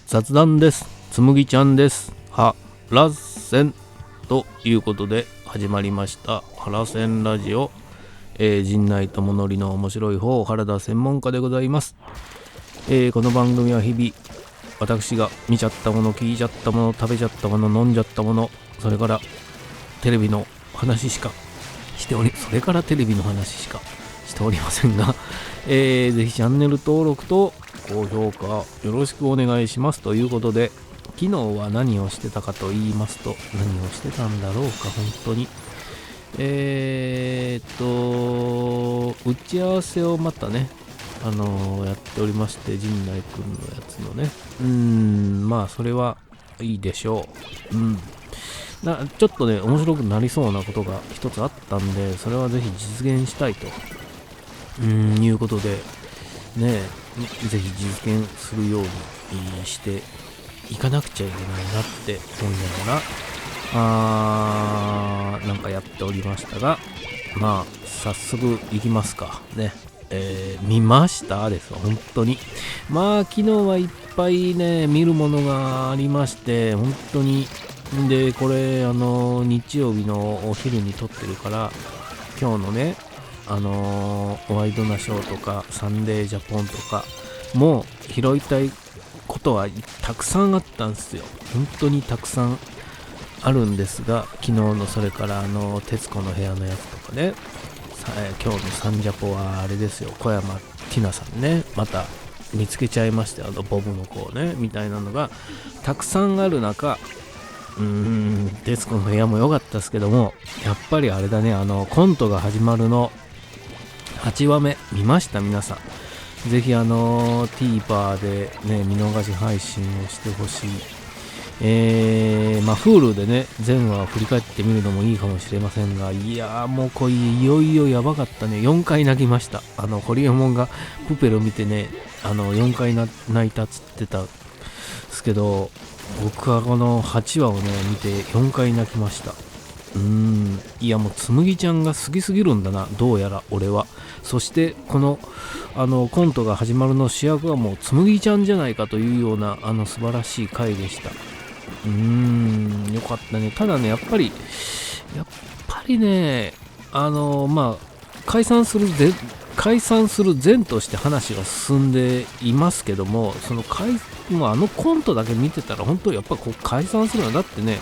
雑談です。つむぎちゃんです。はらせんということで始まりましたはらせんラジオ。陣内智則の面白い方原田専門家でございます。この番組は日々私が見ちゃったもの、聞いちゃったもの、食べちゃったもの、飲んじゃったもの、それからテレビの話しかしておりませんが、ぜひチャンネル登録と高評価よろしくお願いしますということで、昨日は何をしてたかと言いますと、何をしてたんだろうか本当に。打ち合わせをまたねやっておりまして、陣内くんのやつのね、まあそれはいいでしょう。ちょっとね面白くなりそうなことが一つあったんで、それはぜひ実現したいということでね、ぜひ実現するようにしていかなくちゃいけないなって思いながらなんかやっておりましたが、まあ早速いきますかね。見ましたですわ本当に。まあ昨日はいっぱいね見るものがありまして、本当に。でこれ日曜日のお昼に撮ってるから、今日のねワイドナショーとかサンデージャポンとかも拾いたいことはたくさんあったんですよ。本当にたくさんあるんですが、昨日のそれから徹子の部屋のやつとかね、今日のサンジャポはあれですよ、小山ティナさんね、また見つけちゃいましたよ、ボブの子ねみたいなのがたくさんある中、徹子の部屋も良かったですけども、やっぱりあれだね、コントが始まるの8話目見ました皆さん。ぜひTVer でね見逃し配信をしてほしい。Hulu でね全話を振り返ってみるのもいいかもしれませんが、いやーもうこれいよいよやばかったね。4回泣きました。ホリエモンがプペル見てね4回泣いたっつってたんですけど、僕はこの8話をね見て4回泣きました。いやもうつむぎちゃんが好きすぎるんだな、どうやら俺は。そしてこのコントが始まるの主役はもうつむぎちゃんじゃないかというような素晴らしい回でした。よかったね。ただねやっぱりね解散する前として話が進んでいますけども、もうコントだけ見てたら本当にやっぱこう解散するのだってね、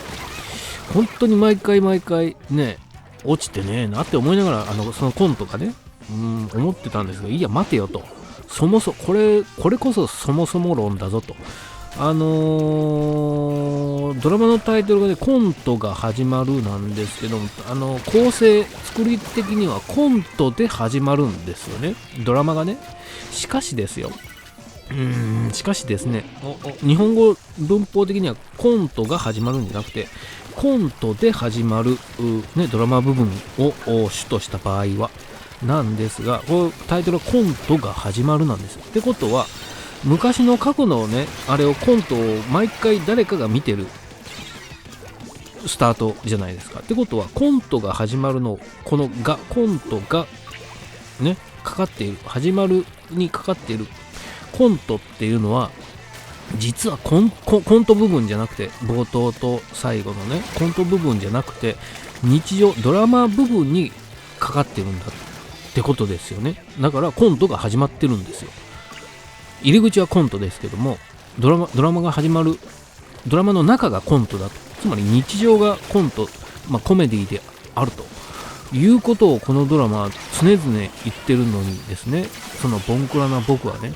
本当に毎回ね落ちてねえなって思いながらそのコントがね思ってたんですが、いや待てよと、これこそそもそも論だぞと。ドラマのタイトルがねコントが始まるなんですけども、作り的にはコントで始まるんですよね、ドラマがね。しかしですね、日本語文法的にはコントが始まるんじゃなくて、コントで始まる、ドラマ部分を主とした場合はなんですが、タイトルはコントが始まるなんですよ。ってことは昔の過去のねあれをコントを毎回誰かが見てるスタートじゃないですか。ってことはコントが始まるのコントがねかかっている、始まるにかかっているコントっていうのは実はコント部分じゃなくて、冒頭と最後のねコント部分じゃなくて日常ドラマ部分にかかってるんだってことですよね。だからコントが始まってるんですよ。入り口はコントですけども、ドラマが始まる、ドラマの中がコントだと、つまり日常がコント、コメディであるということをこのドラマは常々言ってるのにですね、そのボンクラな僕はね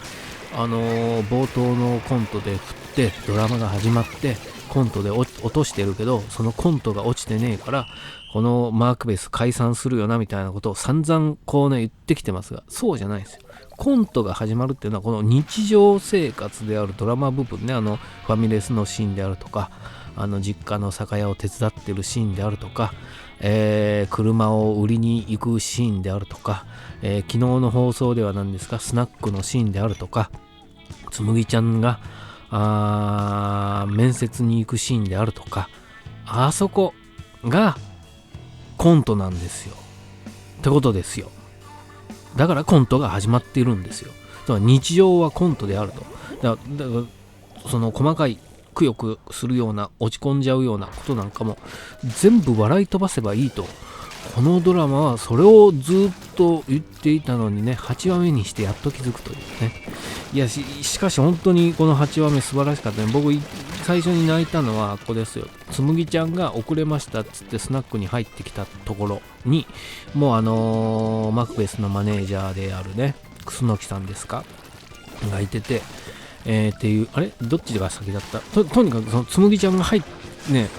冒頭のコントで振ってドラマが始まってコントで落としてるけど、そのコントが落ちてねえからこのマークベース解散するよなみたいなことを散々こうね言ってきてますが、そうじゃないですよ。コントが始まるっていうのはこの日常生活であるドラマ部分ね、ファミレスのシーンであるとか、実家の酒屋を手伝ってるシーンであるとか、車を売りに行くシーンであるとか、昨日の放送では何ですか、スナックのシーンであるとか、つむぎちゃんが面接に行くシーンであるとか、あそこがコントなんですよってことですよ。だからコントが始まっているんですよ。だから日常はコントであると。だからその細かいくよくよするような落ち込んじゃうようなことなんかも全部笑い飛ばせばいいと。このドラマはそれをずっと言っていたのにね、8話目にしてやっと気づくというね。いや しかし本当にこの8話目素晴らしかったね。僕最初に泣いたのはここですよ。つむぎちゃんが遅れましたっつってスナックに入ってきたところに、もうマクベスのマネージャーであるね、楠木さんですかがいてて、っていう、あれどっちが先だった とにかくそのつむぎちゃんが入ってね、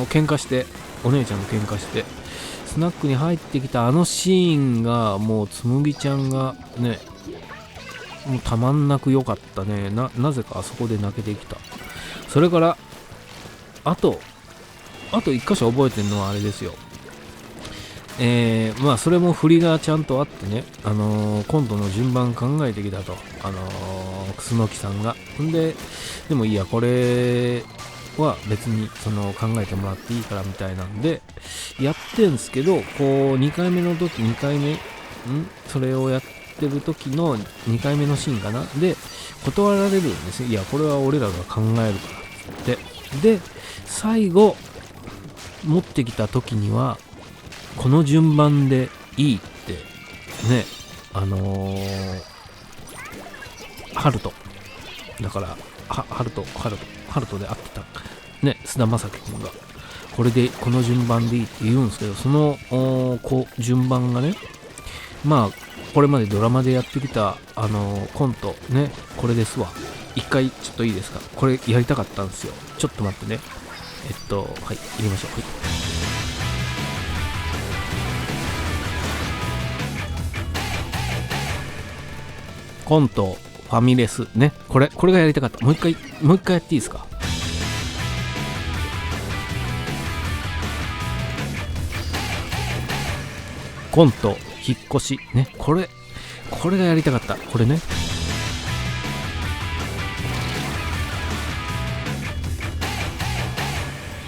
喧嘩して、お姉ちゃんと喧嘩してスナックに入ってきたあのシーンがもうつむぎちゃんがね、もうたまんなく良かったね。なぜかあそこで泣けてきた。それからあと一箇所覚えてるのはあれですよ。まあそれも振りがちゃんとあってね、今度の順番考えてきたと、楠木さんが。でもいいや、これは別にその考えてもらっていいからみたいなんでやってんすけど、こう2回目の時、それをやってる時の2回目のシーンかなで断られるんですよ。いやこれは俺らが考えるからってで、最後持ってきた時にはこの順番でいいってね、ハルトだからハルトで会ってたね、菅田将暉君がこれでこの順番でいいって言うんですけど、その順番がね、まあこれまでドラマでやってきたコントね、これですわ。一回ちょっといいですか、これやりたかったんですよ。ちょっと待ってね、はい入れましょう。はい、コントファミレスね、これがやりたかった。もう一回やっていいですか。コント引っ越しね、これがやりたかった。これね、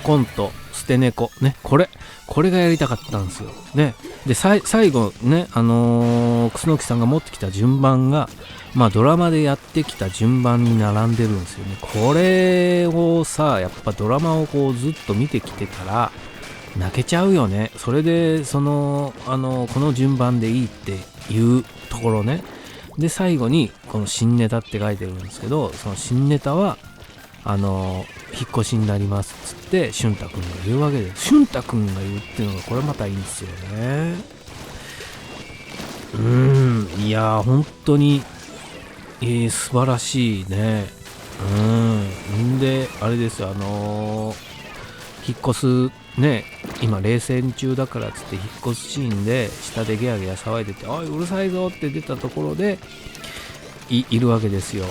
コント捨て猫ね、これがやりたかったんですよね。で最後ね、楠木さんが持ってきた順番がまあドラマでやってきた順番に並んでるんですよね。これをさ、やっぱドラマをこうずっと見てきてたら泣けちゃうよね。それでこの順番でいいっていうところね。で最後にこの新ネタって書いてるんですけど、その新ネタは引っ越しになりますっつって俊太くんが言うわけです。俊太くんが言うっていうのがこれまたいいんですよね。いやー本当に、素晴らしいね。んであれですよ、引っ越すね、今冷戦中だからっつって引っ越すシーンで下でゲヤゲヤ騒いでて、おいうるさいぞって出たところで いるわけですよ。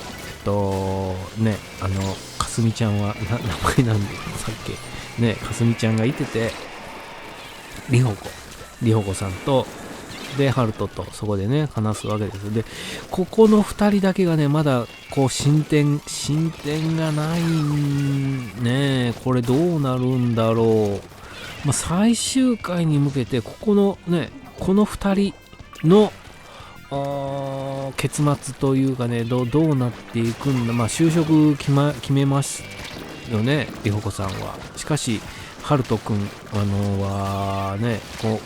ね、かすみちゃんは名前なんでさっきね、かすみちゃんがいてて、りほこさんとでハルトとそこでね話すわけです。でここの2人だけがねまだこう進展がないんね。これどうなるんだろう。最終回に向けてこの2人の結末というかね、どうなっていくんだ。就職決めますよね、りほこさんは。しかしハルト君はね、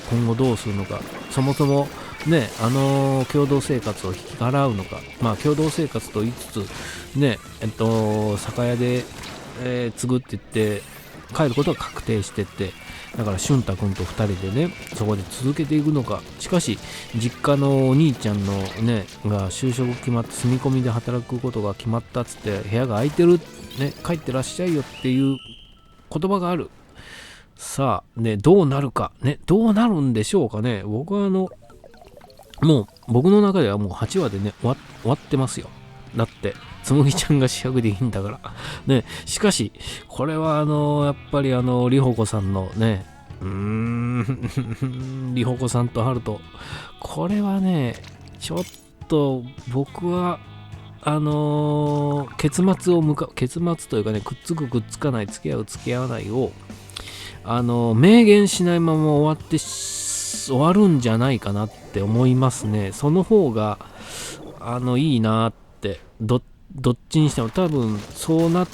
今後どうするのか。そもそもね、共同生活を引き払うのか。共同生活と言いつつね、酒屋で、継ぐって言って帰ることが確定してて、だから俊太君と2人でねそこで続けていくのか。しかし実家のお兄ちゃんのねが就職決まって住み込みで働くことが決まったっつって部屋が空いてるね、帰ってらっしゃいよっていう言葉がある。さあね、どうなるかね、どうなるんでしょうかね。僕はもう僕の中ではもう8話でね終わってますよ。だってつむぎちゃんが主役でいいんだからね。しかしこれはやっぱりりほこさんのね、りほこさんとハルト、これはねちょっと僕は結末というかね、くっつくくっつかない、付き合う付き合わないを明言しないまま終わって終わるんじゃないかなって思いますね。その方がいいなって、どっちにしても多分そうなっ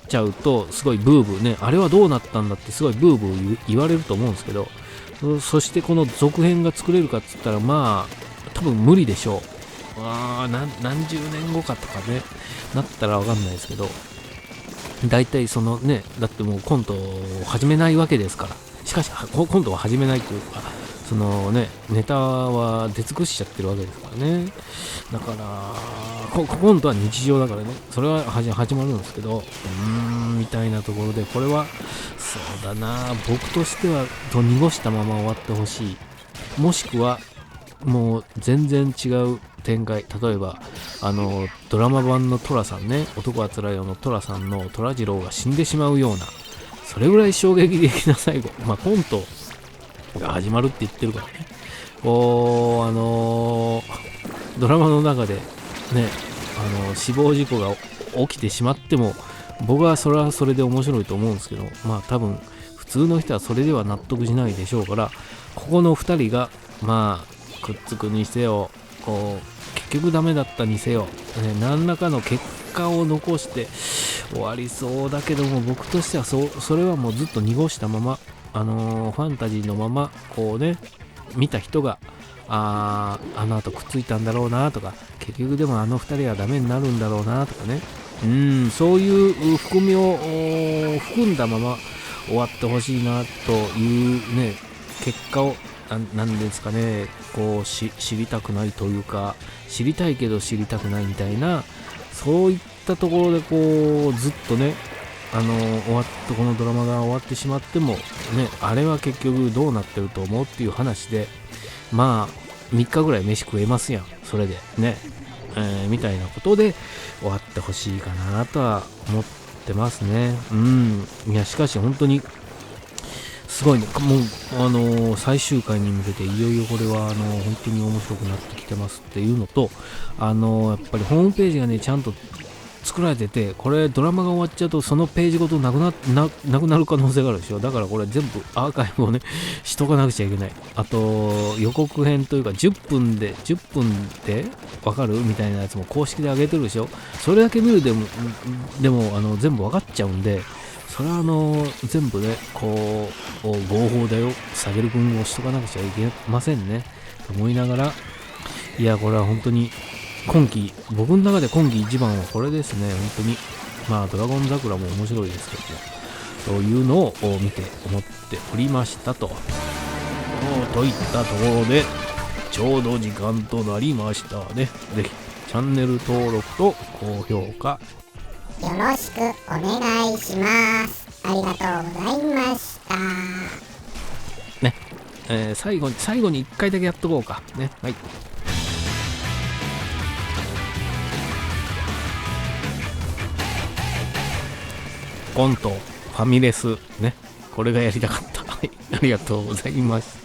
ちゃうとすごいブーブーね、あれはどうなったんだってすごいブーブー言われると思うんですけど、そしてこの続編が作れるかっつったらまあ多分無理でしょう。何十年後かとかねなったらわかんないですけど、大体そのね、だってもうコントを始めないわけですから。しかしコントは始めないというか、そのね、ネタは出尽くしちゃってるわけですからね。だからコントは日常だからね、それは始まるんですけど、みたいなところで、これはそうだな、僕としては濁したまま終わってほしい。もしくはもう全然違う展開、例えばドラマ版のトラさんね、男はつらいよのトラさんの虎次郎が死んでしまうような、それぐらい衝撃的な最後、コントが始まるって言ってるからね、ドラマの中でね、死亡事故が起きてしまっても、僕はそれはそれで面白いと思うんですけど、多分普通の人はそれでは納得しないでしょうから、ここの2人がくっつくにせよ、結局ダメだったにせよ、何らかの結果を残して終わりそうだけども、僕としてはそれはもうずっと濁したまま、ファンタジーのまま見た人があの後くっついたんだろうなとか、結局でも2人はダメになるんだろうなとかね、そういう含みを含んだまま終わってほしいなというね、結果をなんですかね、知りたくないというか、知りたいけど知りたくないみたいな、そういったところでずっとね、このドラマが終わってしまってもね、あれは結局どうなってると思うっていう話で、3日ぐらい飯食えますやん、それでね、みたいなことで終わってほしいかなとは思ってますね。いや、しかし本当にすごいね、もう最終回に向けていよいよこれは本当に面白くなってきてますっていうのと、やっぱりホームページがねちゃんと作られてて、これドラマが終わっちゃうとそのページごとなくなる可能性があるでしょ。だからこれ全部アーカイブをねしとかなくちゃいけない。あと予告編というか10分でわかるみたいなやつも公式で上げてるでしょ。それだけ見るでも全部わかっちゃうんで、それは全部ね合法だよ、下げる分をしとかなくちゃいけませんねと思いながら、いやこれは本当に僕の中で今季一番はこれですね。本当にドラゴン桜も面白いですけども、そういうのを見て思っておりましたといったところで、ちょうど時間となりましたね。ぜひチャンネル登録と高評価よろしくお願いします。ありがとうございましたね。最後に1回だけやっとこうかね。はい。コントファミレスね、これがやりたかった。はい、ありがとうございました。